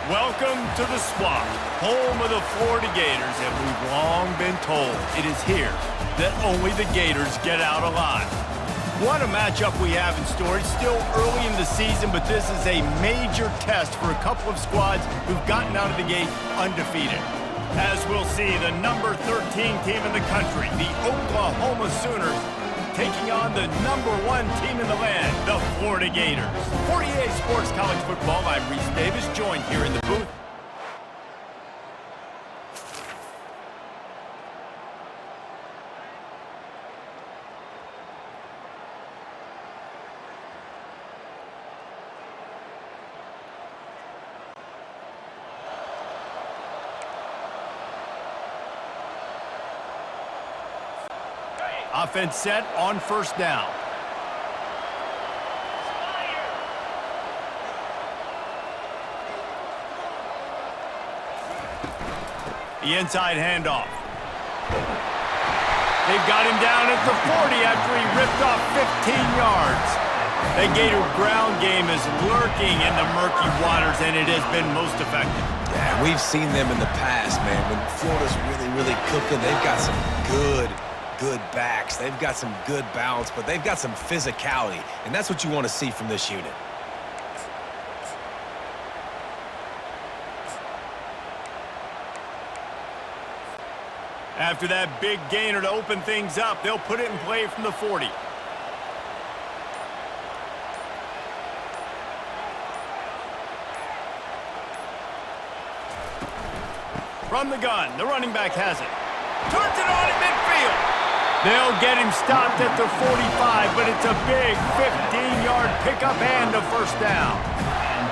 Welcome to the Swamp, home of the Florida Gators, and we've long been told it is here that only the Gators get out alive. What a matchup we have in store. It's still early in the season, but this is a major test for a couple of squads who've gotten out of the gate undefeated. As we'll see, the number 13 team in the country, the Oklahoma Sooners, taking on the number 1 team in the land, the Florida Gators. For EA Sports College Football, I'm Reese Davis, joined here in the booth. Offense set on first down. The inside handoff. They've got him down at the 40 after he ripped off 15 yards. The Gator ground game is lurking in the murky waters, and it has been most effective. Yeah, we've seen them in the past, man. When Florida's really cooking, they've got some good backs. They've got some good balance, but they've got some physicality, and that's what you want to see from this unit. After that big gainer to open things up, they'll put it in play from the 40. From the gun, the running back has it. Turns it on in midfield. They'll get him stopped at the 45, but it's a big 15-yard pickup and a first down.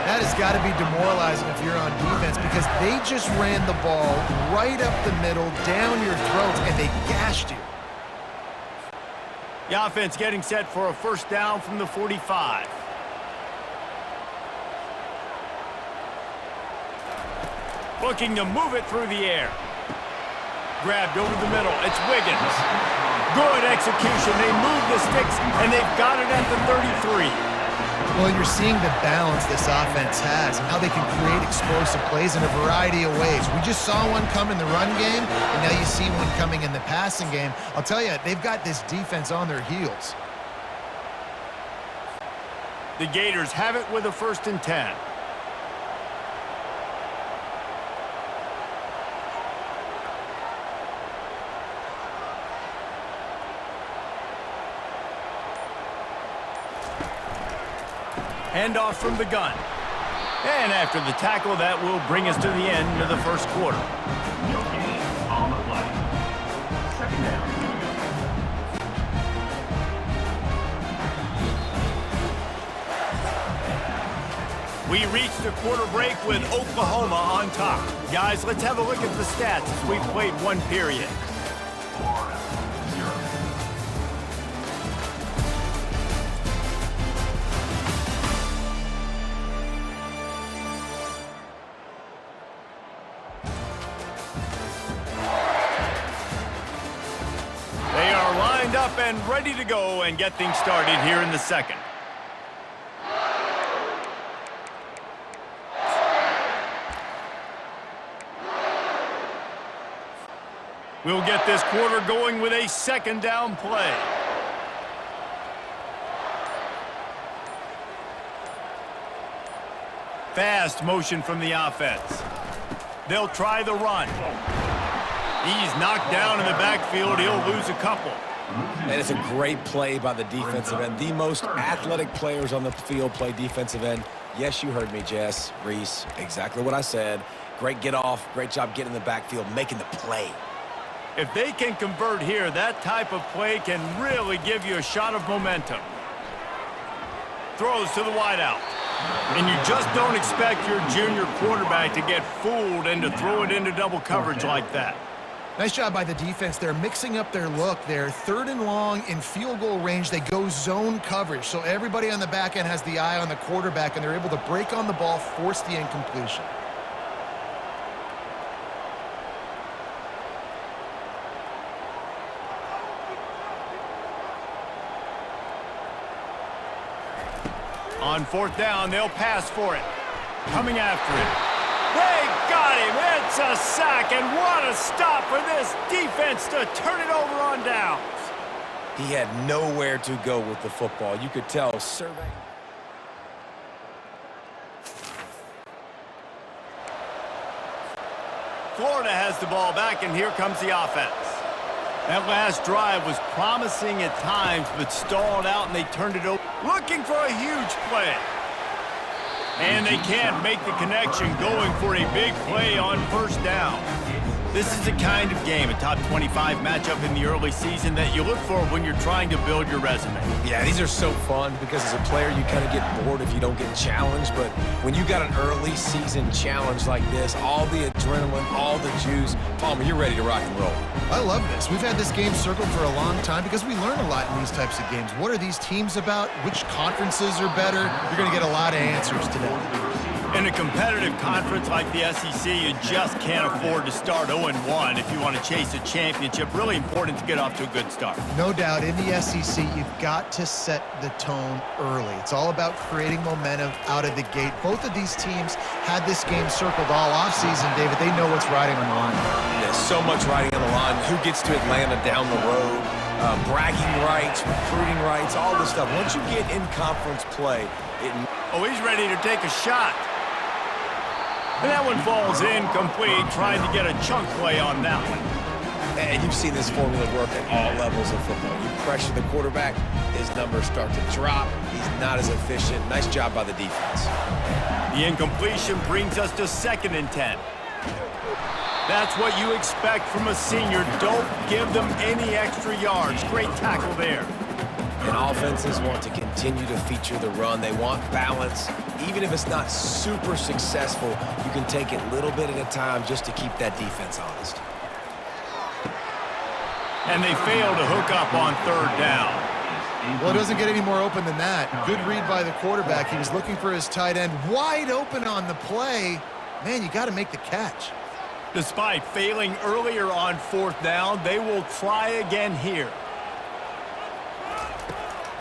That has got to be demoralizing if you're on defense because they just ran the ball right up the middle, down your throats, and they gashed you. The offense getting set for a first down from the 45. Looking to move it through the air. Grabbed over the middle. It's Wiggins. Good execution. They move the sticks, and they've got it at the 33. Well, you're seeing the balance this offense has and how they can create explosive plays in a variety of ways. We just saw one come in the run game, and now you see one coming in the passing game. I'll tell you, they've got this defense on their heels. The Gators have it with a 1st and 10. Handoff from the gun. And after the tackle, that will bring us to the end of the first quarter. On the play. Second down. We reached the quarter break with Oklahoma on top. Guys, let's have a look at the stats as we've played one period. Up and ready to go and get things started here in the second. We'll get this quarter going with a second down play. Fast motion from the offense. They'll try the run. He's knocked down in the backfield. He'll lose a couple. And it's a great play by the defensive end. The most athletic players on the field play defensive end. Yes, you heard me, Jess, Reese, exactly what I said. Great get off, great job getting in the backfield, making the play. If they can convert here, that type of play can really give you a shot of momentum. Throws to the wideout. And you just don't expect your junior quarterback to get fooled and to throw it into double coverage like that. Nice job by the defense. They're mixing up their look. They're 3rd and long in field goal range. They go zone coverage. So everybody on the back end has the eye on the quarterback, and they're able to break on the ball, force the incompletion. On 4th down, they'll pass for it. Coming after it. They got him. It's a sack, and what a stop for this defense to turn it over on downs. He had nowhere to go with the football. You could tell surveying. Florida has the ball back, and here comes the offense. That last drive was promising at times, but stalled out, and they turned it over. Looking for a huge play. And they can't make the connection, going for a big play on first down. This is the kind of game, a top 25 matchup in the early season, that you look for when you're trying to build your resume. Yeah, these are so fun because as a player, you kind of get bored if you don't get challenged. But when you got an early season challenge like this, all the adrenaline, all the juice, Palmer, you're ready to rock and roll. I love this. We've had this game circled for a long time because we learn a lot in these types of games. What are these teams about? Which conferences are better? You're going to get a lot of answers today. In a competitive conference like the SEC, you just can't afford to start 0-1 if you want to chase a championship. Really important to get off to a good start. No doubt, in the SEC, you've got to set the tone early. It's all about creating momentum out of the gate. Both of these teams had this game circled all offseason, David. They know what's riding on the line. There's so much riding on the line. Who gets to Atlanta down the road? Bragging rights, recruiting rights, all this stuff. Once you get in conference play, Oh, he's ready to take a shot. And that one falls incomplete, trying to get a chunk play on that one. And you've seen this formula work at all levels of football. You pressure the quarterback, his numbers start to drop. He's not as efficient. Nice job by the defense. The incompletion brings us to 2nd and 10. That's what you expect from a senior. Don't give them any extra yards. Great tackle there. And offenses want to continue to feature the run. They want balance. Even if it's not super successful, you can take it little bit at a time just to keep that defense honest. And they fail to hook up on 3rd down. Well, it doesn't get any more open than that. Good read by the quarterback. He was looking for his tight end. Wide open on the play. Man, you got to make the catch. Despite failing earlier on 4th down, they will try again here.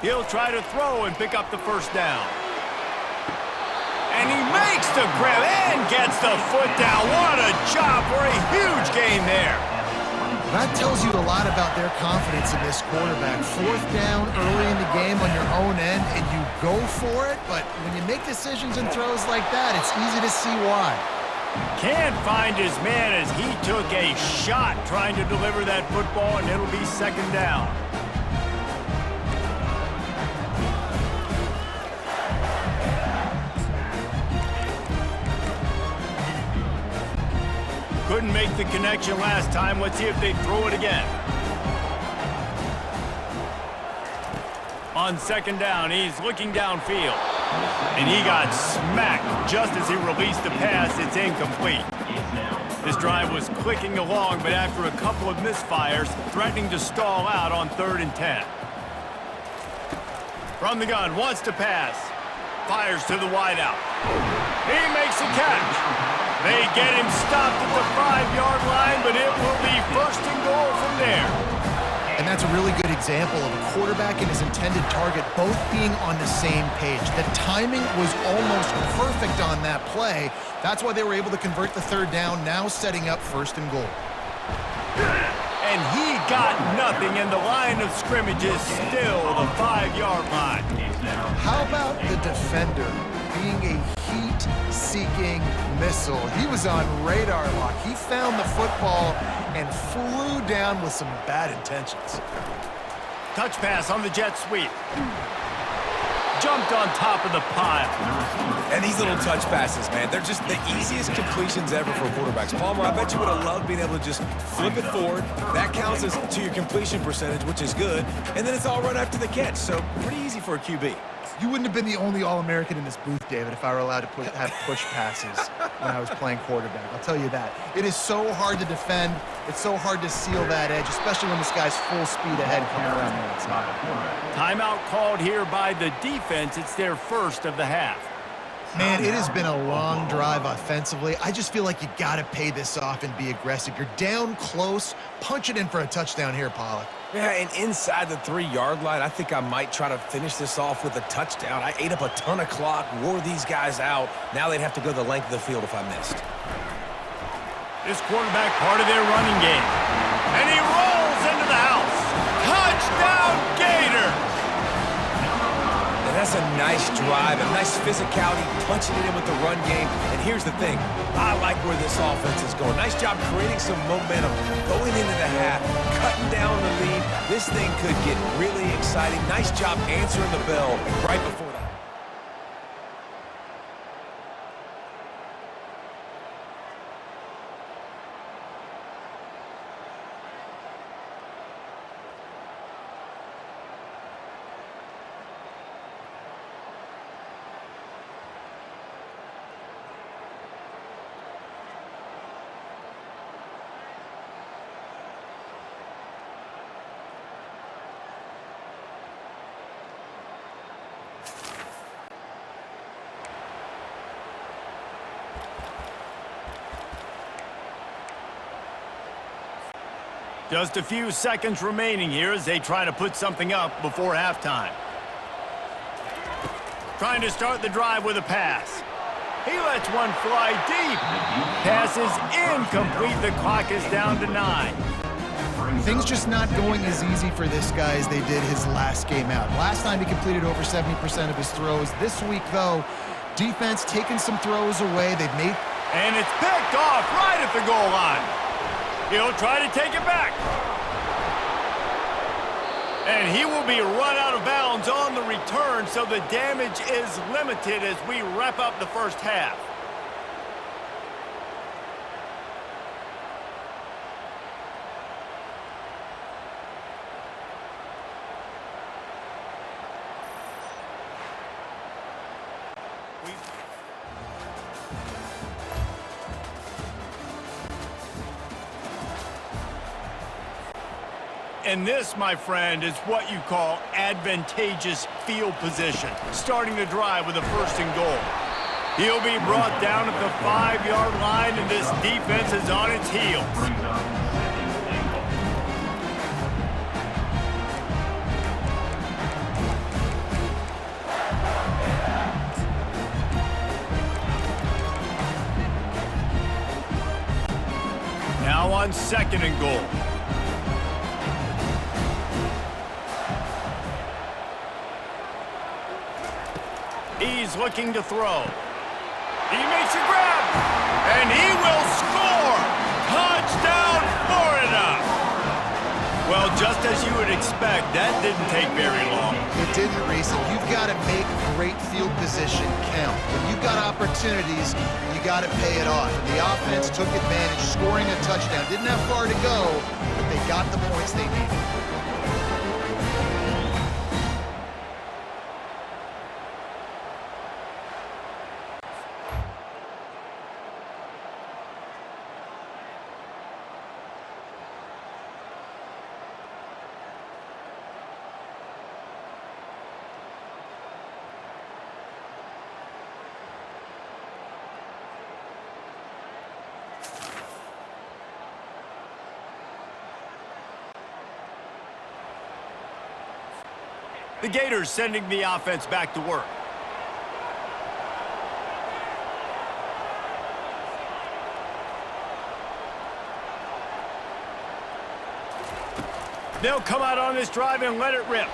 He'll try to throw and pick up the 1st down. And he makes the grab and gets the foot down. What a job for a huge gain there. That tells you a lot about their confidence in this quarterback. 4th down early in the game on your own end, and you go for it. But when you make decisions and throws like that, it's easy to see why. Can't find his man as he took a shot trying to deliver that football, and it'll be 2nd down. Couldn't make the connection last time. Let's see if they throw it again. On 2nd down, he's looking downfield. And he got smacked just as he released the pass. It's incomplete. This drive was clicking along, but after a couple of misfires, threatening to stall out on 3rd and 10. From the gun, wants to pass. Fires to the wideout. He makes a catch. They get him stopped at the 5-yard line, but it will be 1st and goal from there. And that's a really good example of a quarterback and his intended target both being on the same page. The timing was almost perfect on that play. That's why they were able to convert the 3rd down, now setting up 1st and goal. And he got nothing, and the line of scrimmage is still the 5-yard line. How about the defender being a heat-seeking missile? He was on radar lock. He found the football and flew down with some bad intentions. Touch pass on the jet sweep. Jumped on top of the pile. And these little touch passes, man, they're just the easiest completions ever for quarterbacks. Palmer, I bet you would have loved being able to just flip it forward. That counts as to your completion percentage, which is good. And then it's all right after the catch, so pretty easy for a QB. You wouldn't have been the only All-American in this booth, David, if I were allowed to have push passes when I was playing quarterback. I'll tell you that. It is so hard to defend. It's so hard to seal that edge, especially when this guy's full speed ahead coming around the outside. Timeout called here by the defense. It's their 1st of the half. Man, it has been a long drive offensively. I just feel like you got to pay this off and be aggressive. You're down close. Punch it in for a touchdown here, Pollack. Yeah, and inside the 3-yard line, I think I might try to finish this off with a touchdown. I ate up a ton of clock, wore these guys out. Now they'd have to go the length of the field if I missed. This quarterback part of their running game. And he rolls into the house. Touchdown, Gator! And that's a nice drive, a nice physicality, punching it in with the run game. And here's the thing, I like where this offense is going. Nice job creating some momentum, going into the half, cutting down the lead. This thing could get really exciting. Nice job answering the bell right before that. Just a few seconds remaining here as they try to put something up before halftime. Trying to start the drive with a pass. He lets one fly deep. Pass is incomplete. The clock is down to 9. Things just not going as easy for this guy as they did his last game out. Last time he completed over 70% of his throws. This week, though, defense taking some throws away. They've made... And it's picked off right at the goal line. He'll try to take it back. And he will be run out of bounds on the return, so the damage is limited as we wrap up the first half. And this, my friend, is what you call advantageous field position. Starting the drive with a 1st and goal. He'll be brought down at the 5-yard line, and this defense is on its heels. Now on 2nd and goal. He's looking to throw. He makes a grab, and he will score! Touchdown, Florida! Well, just as you would expect, that didn't take very long. It didn't, Reese. You've got to make great field position count. When you've got opportunities, you got to pay it off. And the offense took advantage, scoring a touchdown. Didn't have far to go, but they got the points they needed. The Gators sending the offense back to work. They'll come out on this drive and let it rip.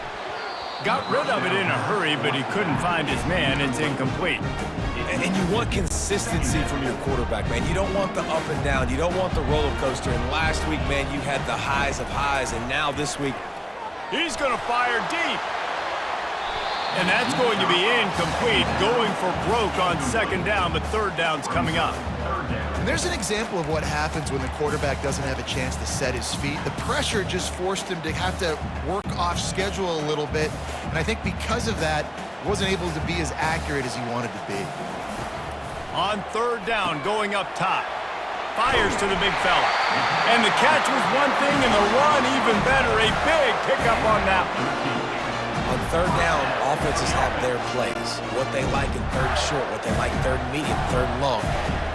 Got rid of it in a hurry, but he couldn't find his man. It's incomplete. And you want consistency from your quarterback, man. You don't want the up and down. You don't want the roller coaster. And last week, man, you had the highs of highs. And now this week, he's going to fire deep. And that's going to be incomplete. Going for broke on 2nd down, but 3rd down's coming up. And there's an example of what happens when the quarterback doesn't have a chance to set his feet. The pressure just forced him to have to work off schedule a little bit. And I think because of that, wasn't able to be as accurate as he wanted to be. On 3rd down, going up top. Fires to the big fella. And the catch was one thing, and the run even better. A big pickup on that one. on third down, offenses have their plays. What they like in third and short, what they like third and medium, third and long.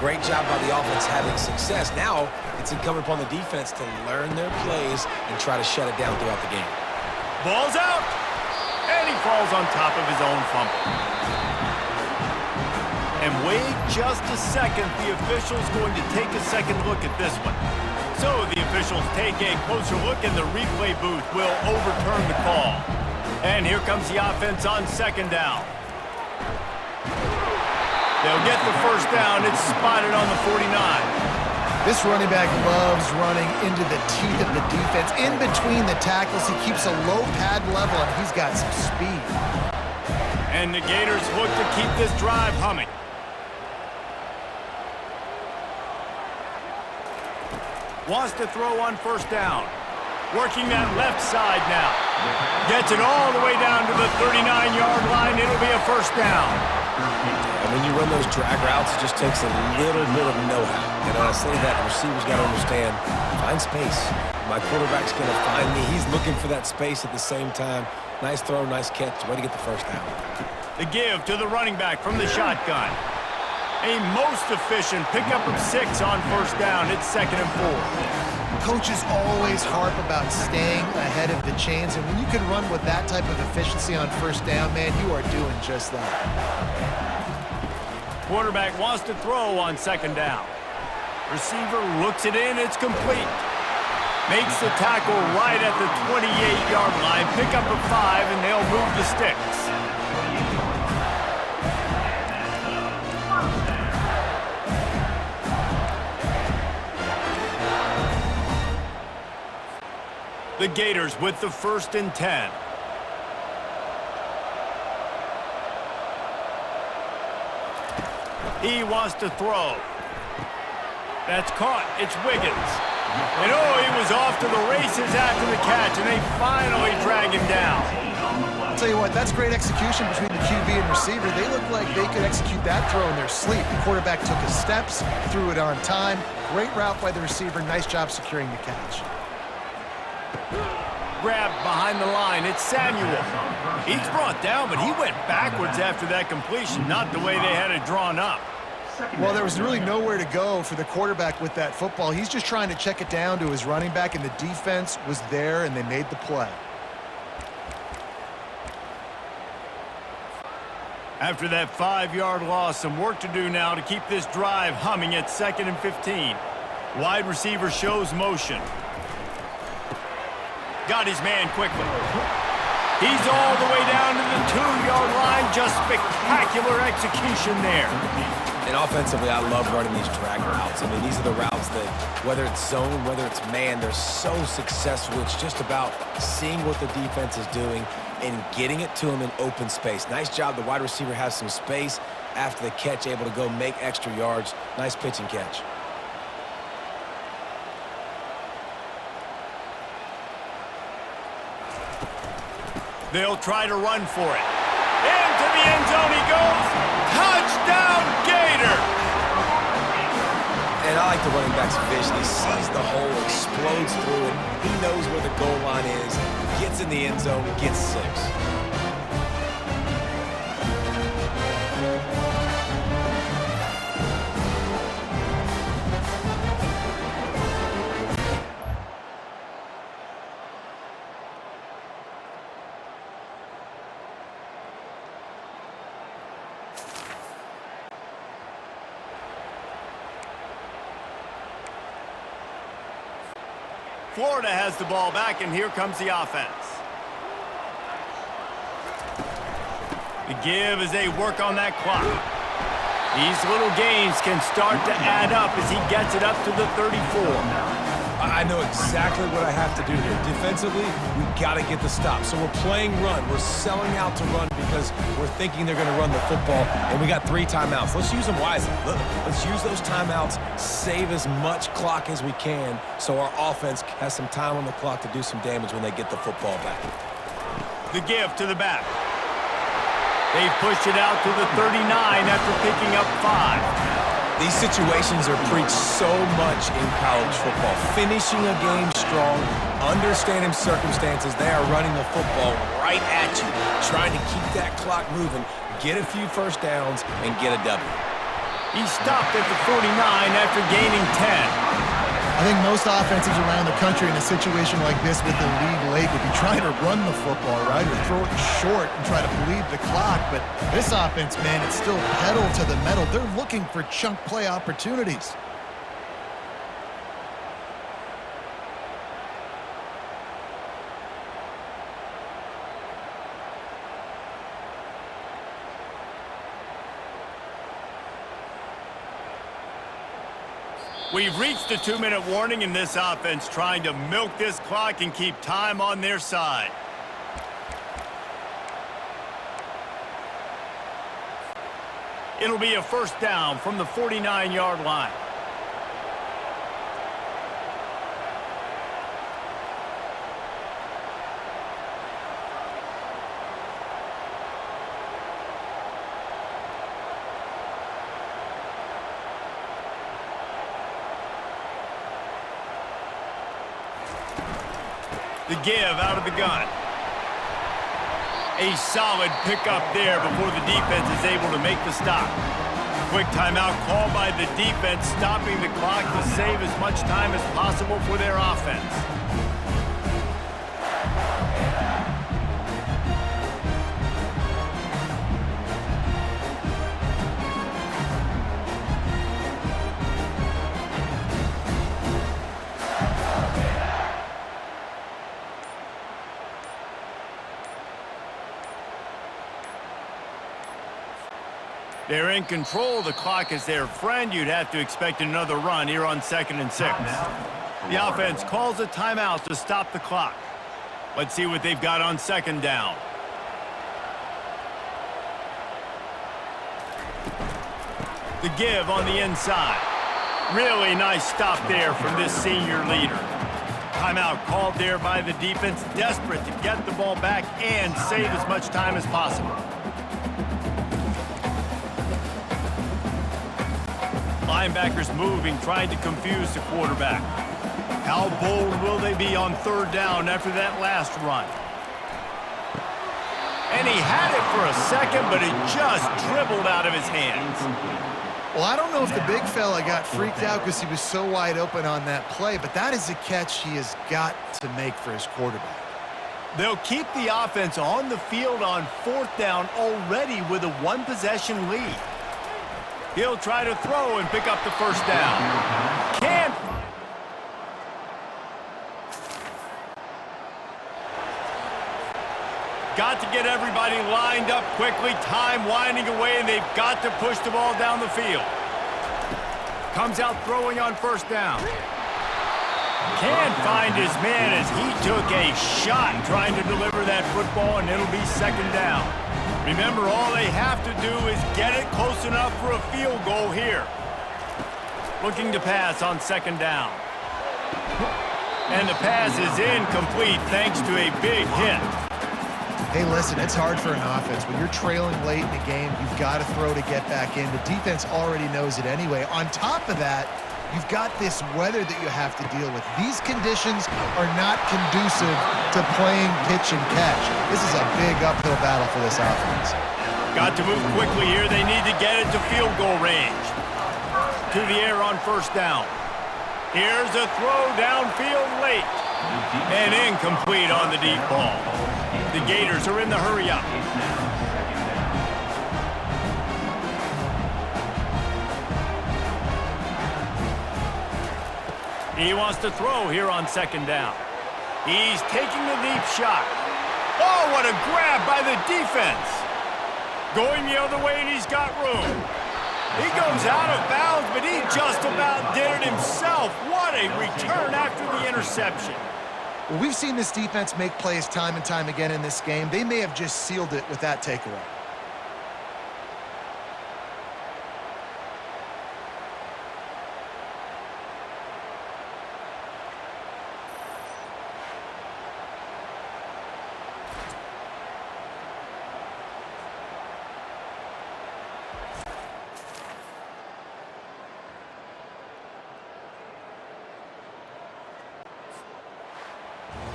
Great job by the offense having success. Now it's incumbent upon the defense to learn their plays and try to shut it down throughout the game. Ball's out, and he falls on top of his own fumble. And wait just a second, the official's going to take a second look at this one. So the officials take a closer look, and the replay booth will overturn the call. And here comes the offense on second down. They'll get the first down. It's spotted on the 49. This running back loves running into the teeth of the defense. In between the tackles, he keeps a low pad level, and he's got some speed. And the Gators look to keep this drive humming. Wants to throw on first down. Working that left side now. Gets it all the way down to the 39-yard line. It'll be a first down. And when you run those drag routes, it just takes a little bit of know-how. And when I say that, the receiver's got to understand, find space. My quarterback's going to find me. He's looking for that space at the same time. Nice throw, nice catch. Way to get the first down. The give to the running back from the shotgun. A most efficient pickup of 6 on first down. It's 2nd and 4. Coaches always harp about staying ahead of the chains, and when you can run with that type of efficiency on first down, man, you are doing just that. Quarterback wants to throw on second down. Receiver looks it in. It's complete. Makes the tackle right at the 28-yard line. Pick up a 5, and they'll move the sticks. The Gators with the 1st and 10. He wants to throw. That's caught. It's Wiggins. And he was off to the races after the catch, and they finally drag him down. I'll tell you what, that's great execution between the QB and receiver. They look like they could execute that throw in their sleep. The quarterback took his steps, threw it on time. Great route by the receiver. Nice job securing the catch. Grabbed behind the line. It's Samuel. He's brought down, but he went backwards after that completion, not the way they had it drawn up. Well, there was really nowhere to go for the quarterback with that football. He's just trying to check it down to his running back, and the defense was there, and they made the play. After that 5-yard loss, some work to do now to keep this drive humming at 2nd and 15. Wide receiver shows motion. Got his man quickly. He's all the way down to the 2-yard line. Just spectacular execution there. And offensively, I love running these drag routes. I mean, these are the routes that, whether it's zone, whether it's man, they're so successful. It's just about seeing what the defense is doing and getting it to them in open space. Nice job. The wide receiver has some space after the catch, able to go make extra yards. Nice pitch and catch. They'll try to run for it. Into the end zone he goes. Touchdown, Gator! And I like the running back's vision. He sees the hole, explodes through it. He knows where the goal line is, gets in the end zone, gets 6. Florida has the ball back, and here comes the offense. The give as they work on that clock. These little gains can start to add up as he gets it up to the 34. I know exactly what I have to do here. Defensively, we got to get the stop. So we're playing run. We're selling out to run because we're thinking they're going to run the football, and we got 3 timeouts. Let's use them wisely. Let's use those timeouts, save as much clock as we can so our offense has some time on the clock to do some damage when they get the football back. The give to the back. They've pushed it out to the 39 after picking up 5. These situations are preached so much in college football. Finishing a game strong, understanding circumstances. They are running the football right at you, trying to keep that clock moving, get a few first downs, and get a W. He stopped at the 49 after gaining 10. I think most offenses around the country in a situation like this with the lead late would be trying to run the football, right, or throw it short and try to bleed the clock. But this offense, man, it's still pedal to the metal. They're looking for chunk play opportunities. We've reached the 2-minute warning in this offense, trying to milk this clock and keep time on their side. It'll be a first down from the 49-yard line. The give out of the gun. A solid pickup there before the defense is able to make the stop. Quick timeout called by the defense, stopping the clock to save as much time as possible for their offense. They're in control. The clock is their friend. You'd have to expect another run here on 2nd and 6. The offense calls a timeout to stop the clock. Let's see what they've got on 2nd down. The give on the inside. Really nice stop there from this senior leader. Timeout called there by the defense, desperate to get the ball back and save as much time as possible. Linebackers moving, trying to confuse the quarterback. How bold will they be on 3rd down after that last run? And he had it for a second, but it just dribbled out of his hands. Well, I don't know if the big fella got freaked out because he was so wide open on that play, but that is a catch he has got to make for his quarterback. They'll keep the offense on the field on 4th down already with a 1-possession lead. He'll try to throw and pick up the first down. Can't. Got to get everybody lined up quickly. Time winding away, and they've got to push the ball down the field. Comes out throwing on 1st down. Can't find his man as he took a shot trying to deliver that football, and it'll be 2nd down. Remember, all they have to do is get it close enough for a field goal here. Looking to pass on 2nd down. And the pass is incomplete thanks to a big hit. Hey, listen, it's hard for an offense. When you're trailing late in the game, you've got to throw to get back in. The defense already knows it anyway. On top of that, you've got this weather that you have to deal with. These conditions are not conducive to playing pitch and catch. This is a big uphill battle for this offense. Got to move quickly here. They need to get it to field goal range. To the air on 1st down. Here's a throw downfield late. And incomplete on the deep ball. The Gators are in the hurry up. He wants to throw here on 2nd down. He's taking the deep shot. Oh, what a grab by the defense. Going the other way, and he's got room. He goes out of bounds, but he just about did it himself. What a return after the interception. Well, we've seen this defense make plays time and time again in this game. They may have just sealed it with that takeaway.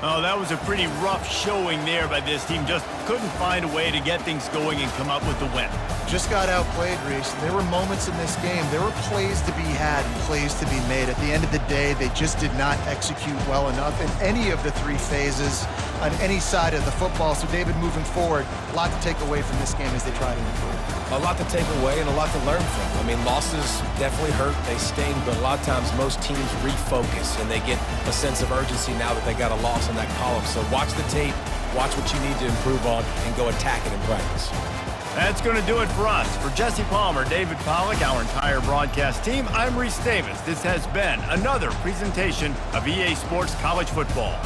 Oh, that was a pretty rough showing there by this team. Just couldn't find a way to get things going and come up with the win. Just got outplayed, Reese. There were moments in this game. There were plays to be had and plays to be made. At the end of the day, they just did not execute well enough in any of the three phases on any side of the football. So, David, moving forward, a lot to take away from this game as they try to improve. A lot to take away and a lot to learn from. I mean, losses definitely hurt, they sting, but a lot of times most teams refocus and they get a sense of urgency now that they got a loss in that column. So watch the tape, watch what you need to improve on, and go attack it in practice. That's going to do it for us. For Jesse Palmer, David Pollack, our entire broadcast team, I'm Reese Davis. This has been another presentation of EA Sports College Football.